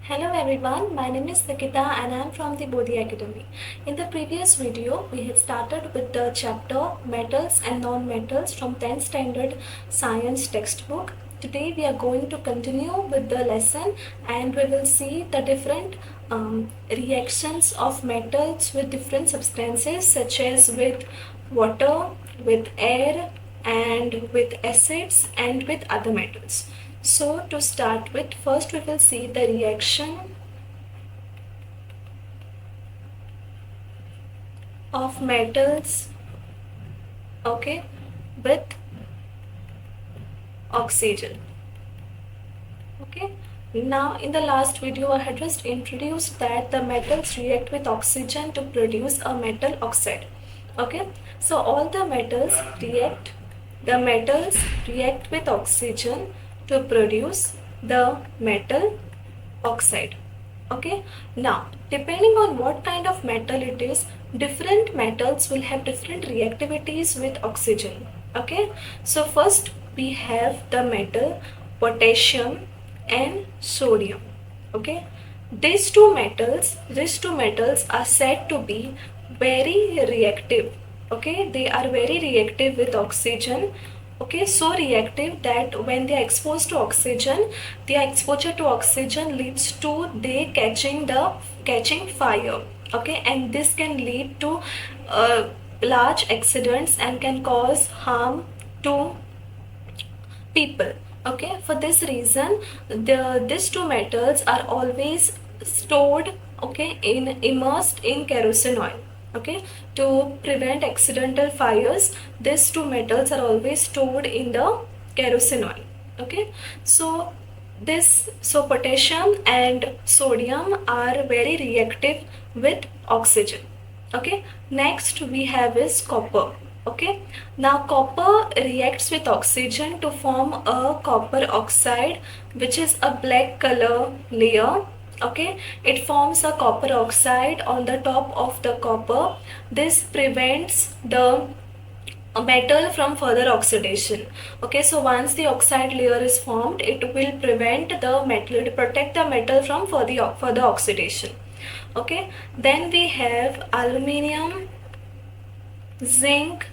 Hello everyone, my name is Nikita and I am from the Bodhi Academy. In the previous video, we had started with the chapter Metals and Non-Metals from 10th Standard Science textbook. Today we are going to continue with the lesson and we will see the different reactions of metals with different substances such as with water, with air and with acids and with other metals. So to start with, first we will see the reaction of metals, okay, with oxygen. Okay. Now in the last video I had just introduced that the metals react with oxygen to produce a metal oxide. Okay. So all the metals react with oxygen to produce the metal oxide. Okay. Now depending on what kind of metal it is, different metals will have different reactivities with oxygen. Okay. So first we have the metal potassium and sodium. Okay. These two metals are said to be very reactive. Okay, they are very reactive with oxygen. Okay, so reactive that when they are exposed to oxygen, their exposure to oxygen leads to they catching fire. Okay, and this can lead to large accidents and can cause harm to people. Okay, for this reason these two metals are always stored, okay, immersed in kerosene oil. Okay, to prevent accidental fires, these two metals are always stored in the kerosene oil. Okay, so potassium and sodium are very reactive with oxygen. Okay, next we have is copper. Okay, now copper reacts with oxygen to form a copper oxide, which is a black color layer. Okay, it forms a copper oxide on the top of the copper. This prevents the metal from further oxidation. Okay, so once the oxide layer is formed, it will prevent the metal, to protect the metal from further oxidation. Okay, then we have aluminium, zinc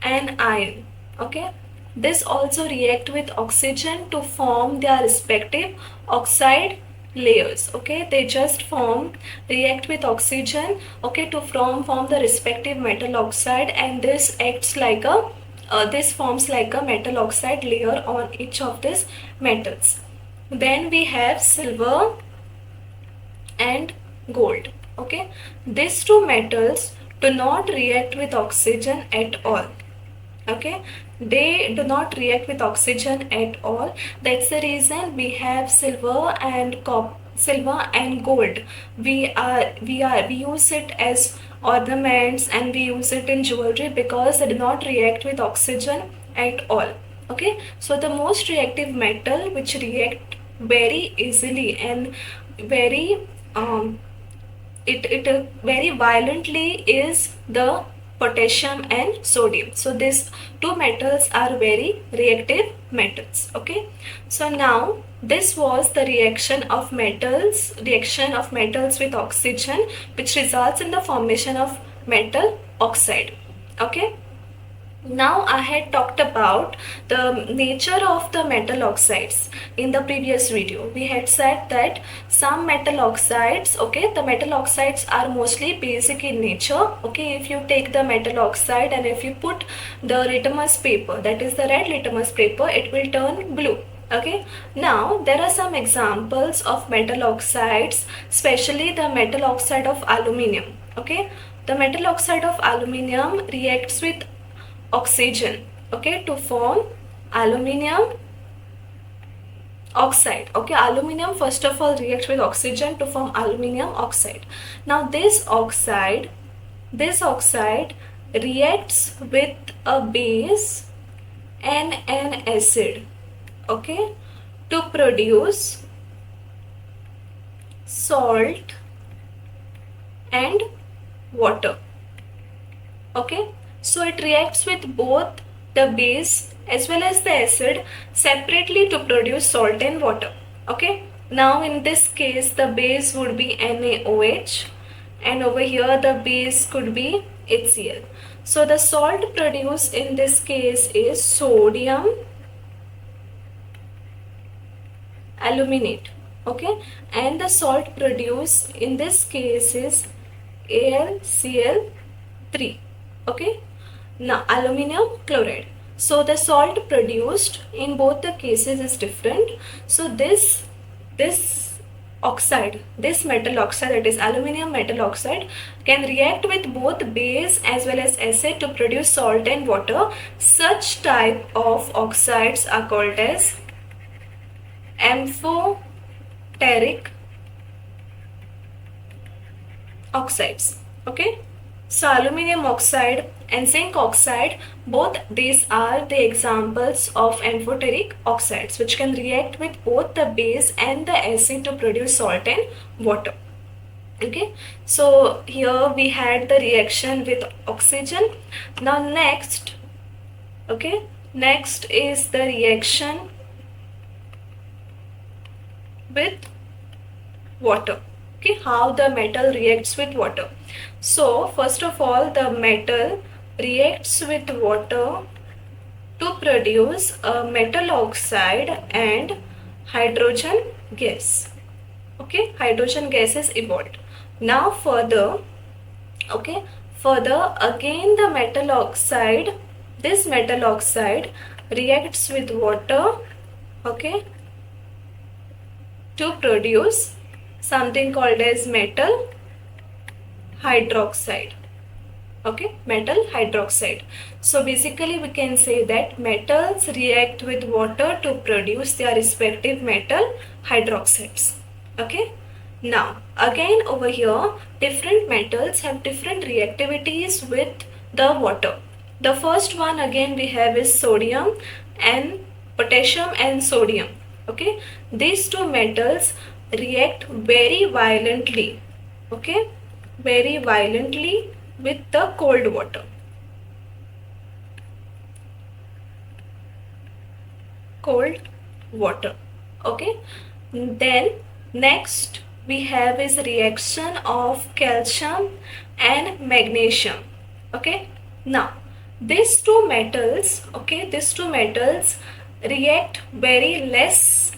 and iron. Okay, this also react with oxygen to form their respective oxide layers. Okay, they just react with oxygen, okay, to form the respective metal oxide, and this acts like a this forms like a metal oxide layer on each of these metals. Then we have silver and gold. Okay, these two metals do not react with oxygen at all. Okay, they do not react with oxygen at all. That's the reason we have silver and gold. We use it as ornaments and we use it in jewelry because they do not react with oxygen at all. Okay, so the most reactive metal which react very easily and very it very violently is the potassium and sodium. So these two metals are very reactive metals. Okay, so now this was the reaction of metals with oxygen, which results in the formation of metal oxide. Okay, now I had talked about the nature of the metal oxides in the previous video. We had said that some metal oxides, okay, the metal oxides are mostly basic in nature. Okay, if you take the metal oxide and if you put the litmus paper, that is the red litmus paper, it will turn blue. Okay, now there are some examples of metal oxides, especially the metal oxide of aluminium. Okay, the metal oxide of aluminium reacts with oxygen, okay, to form aluminium oxide. Okay, aluminium first of all reacts with oxygen to form aluminium oxide. Now this oxide reacts with a base and an acid, okay, to produce salt and water. Okay, so it reacts with both the base as well as the acid separately to produce salt and water. Okay, Now in this case the base would be NaOH, and over here the base could be HCl. So the salt produced in this case is sodium aluminate, okay, and the salt produced in this case is AlCl3, okay. Now aluminum chloride. So the salt produced in both the cases is different. So this oxide, this metal oxide, that is aluminum metal oxide, can react with both base as well as acid to produce salt and water. Such type of oxides are called as amphoteric oxides, okay. So aluminum oxide and zinc oxide, both these are the examples of amphoteric oxides which can react with both the base and the acid to produce salt and water, okay. So here we had the reaction with oxygen. Now next, okay, next is the reaction with water, okay, how the metal reacts with water. So first of all, the metal reacts with water to produce a metal oxide and hydrogen gas, okay, hydrogen gas is evolved. Now further, okay, further again the metal oxide, this metal oxide reacts with water, okay, to produce something called as metal hydroxide, okay, metal hydroxide. So basically we can say that metals react with water to produce their respective metal hydroxides, okay. Now again over here, different metals have different reactivities with the water. The first one again we have is sodium and potassium and sodium, okay. These two metals react very violently, okay, very violently with the cold water, okay. Then next we have is reaction of calcium and magnesium, okay. Now these two metals, okay, these two metals react very less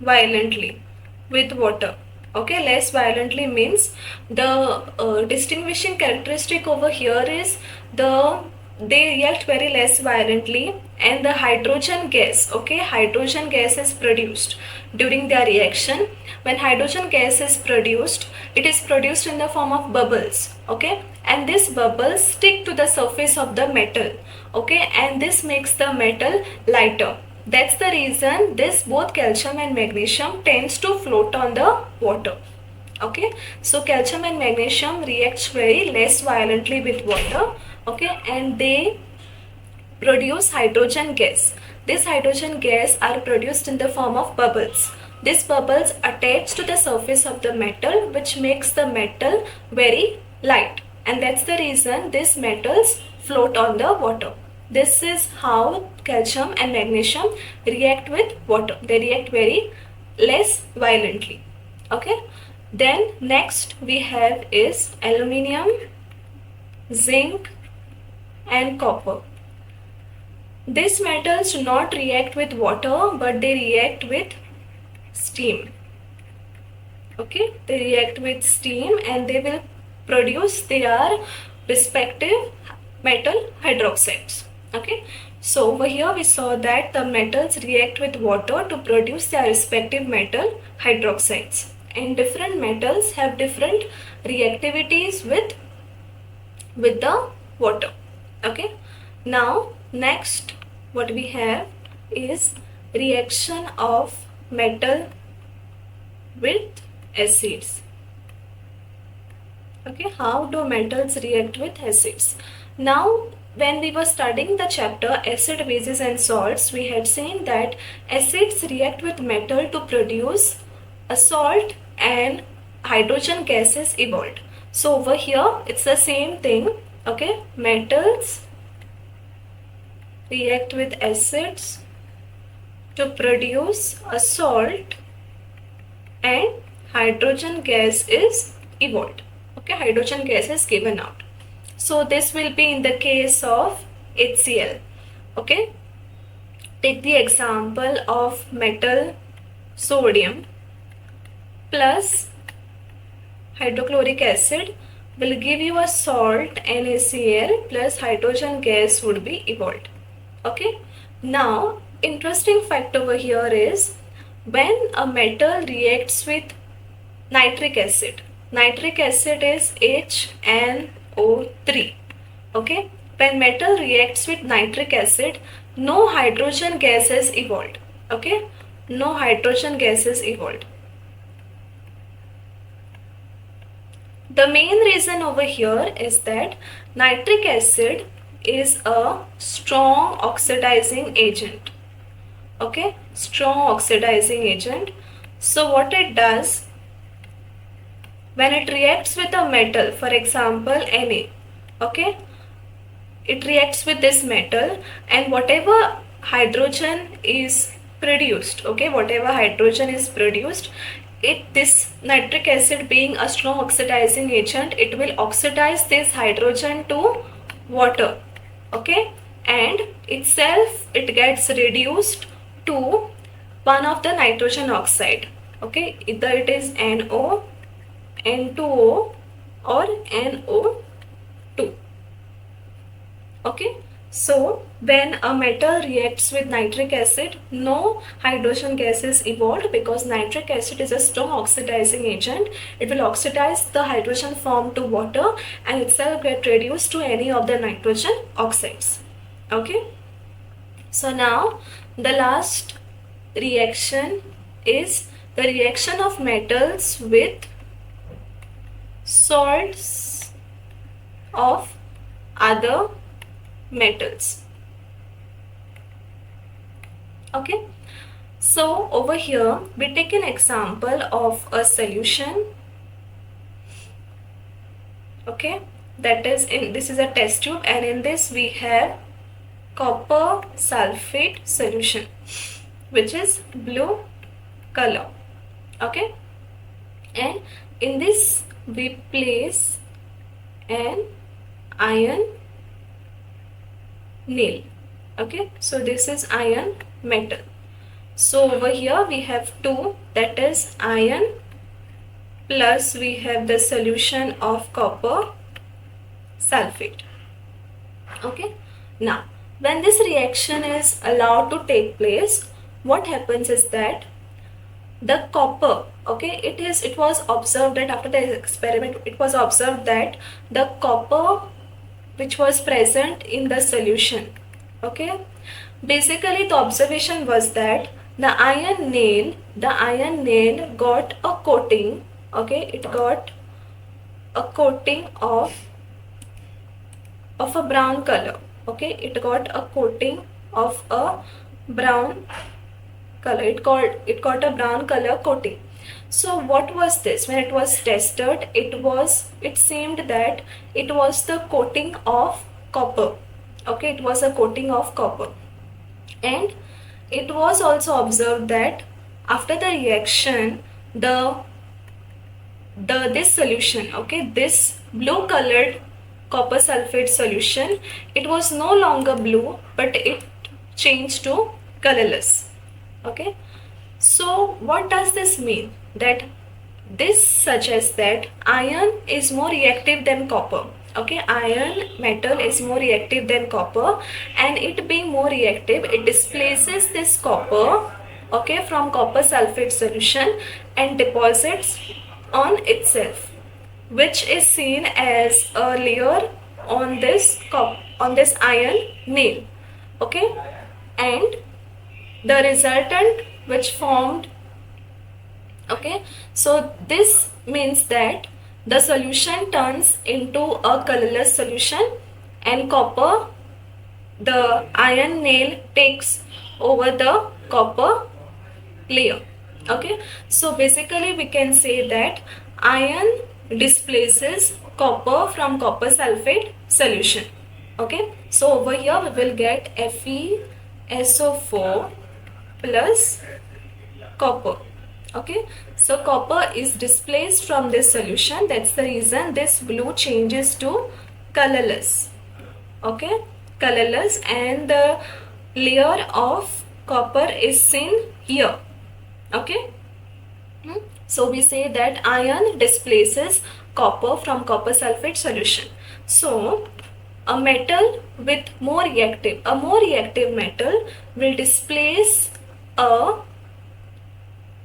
violently with water, okay. Less violently means the distinguishing characteristic over here is they react very less violently, and the hydrogen gas, okay, hydrogen gas is produced during their reaction. When hydrogen gas is produced, it is produced in the form of bubbles, okay, and these bubbles stick to the surface of the metal, okay, and this makes the metal lighter. That's the reason this both calcium and magnesium tends to float on the water, okay. So calcium and magnesium reacts very less violently with water, okay, and they produce hydrogen gas. This hydrogen gas are produced in the form of bubbles. These bubbles attach to the surface of the metal, which makes the metal very light, and that's the reason these metals float on the water. This is how calcium and magnesium react with water. They react very less violently, okay. Then next we have is aluminium, zinc and copper. These metals do not react with water, but they react with steam, okay. They react with steam and they will produce their respective metal hydroxides, okay. So over here we saw that the metals react with water to produce their respective metal hydroxides, and different metals have different reactivities with the water, okay. Now next what we have is reaction of metal with acids, okay. How do metals react with acids? Now when we were studying the chapter acid, bases and salts, we had seen that acids react with metal to produce a salt and hydrogen gases evolved. So over here it's the same thing, okay. Metals react with acids to produce a salt and hydrogen gas is evolved. Okay, hydrogen gas is given out. So this will be in the case of HCl. Okay, take the example of metal sodium plus hydrochloric acid will give you a salt NaCl plus hydrogen gas would be evolved. Okay, now interesting fact over here is when a metal reacts with nitric acid is HNO3. Okay, when metal reacts with nitric acid, no hydrogen gas is evolved. Okay, no hydrogen gas is evolved. The main reason over here is that nitric acid is a strong oxidizing agent. Okay, strong oxidizing agent. So what it does, when it reacts with a metal, for example Na, okay, it reacts with this metal and whatever hydrogen is produced, okay, whatever hydrogen is produced, this nitric acid being a strong oxidizing agent, it will oxidize this hydrogen to water. Okay, and itself it gets reduced to one of the nitrogen oxide. Okay, either it is NO, N2O or NO2. Okay, so when a metal reacts with nitric acid, no hydrogen gas is evolved because nitric acid is a strong oxidizing agent. It will oxidize the hydrogen formed to water and itself get reduced to any of the nitrogen oxides. Okay, so now the last reaction is the reaction of metals with salts of other metals. Okay, so over here we take an example of a solution. Okay, that is this is a test tube and in this we have copper sulfate solution which is blue color. Okay, and in this we place an iron nail. Okay, so this is iron metal. So over here we have two, that is iron plus we have the solution of copper sulfate. Okay, now when this reaction is allowed to take place, what happens is that the copper, okay, it was observed that after the experiment it was observed that the copper which was present in the solution, okay, basically the observation was that the iron nail got a coating, okay, it got a coating of a brown color. Okay, it got a coating of a brown color. It got a brown color coating. So what was this? When it was tested, it seemed that it was the coating of copper. Okay, it was a coating of copper. And it was also observed that after the reaction, this solution, okay, this blue colored copper sulfate solution, it was no longer blue but it changed to colorless. Okay, so what does this mean? That this suggests that iron is more reactive than copper. Okay, iron metal is more reactive than copper, and it being more reactive, it displaces this copper, okay, from copper sulfate solution and deposits on itself, which is seen as a layer on this iron nail. Okay, and the resultant which formed, okay, so this means that the solution turns into a colorless solution and copper, the iron nail takes over the copper layer. Okay, so basically we can say that iron displaces copper from copper sulfate solution. Okay, so over here we will get FeSO4 plus copper. Okay, so copper is displaced from this solution. That's the reason this blue changes to colorless. Okay, colorless, and the layer of copper is seen here. Okay. So we say that iron displaces copper from copper sulfate solution. So a metal with a more reactive metal will displace a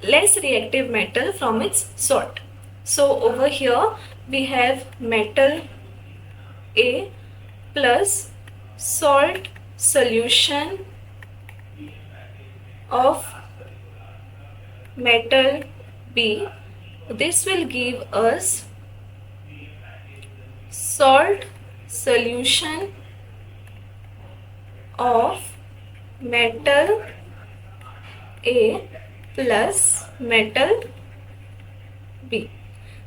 less reactive metal from its salt. So over here we have metal A plus salt solution of metal B. This will give us salt solution of metal A plus metal B.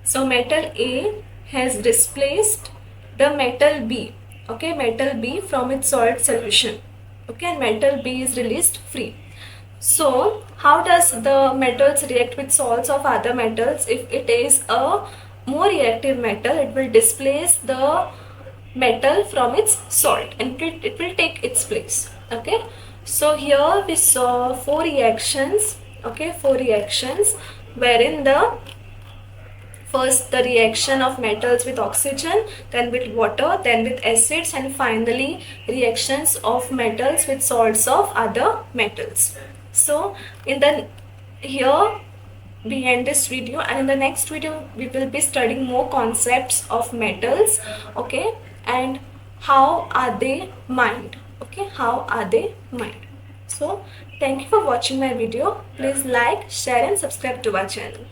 So metal A has displaced the metal B, okay, metal B from its salt solution, okay, and metal B is released free. So how does the metals react with salts of other metals? If it is a more reactive metal, it will displace the metal from its salt and it will take its place. Okay, so here we saw four reactions, okay, four reactions, wherein the first the reaction of metals with oxygen, then with water, then with acids, and finally reactions of metals with salts of other metals. So in the here we end this video, and in the next video we will be studying more concepts of metals, okay, and how are they mined, okay, how are they mined. So thank you for watching my video. Please like, share and subscribe to our channel.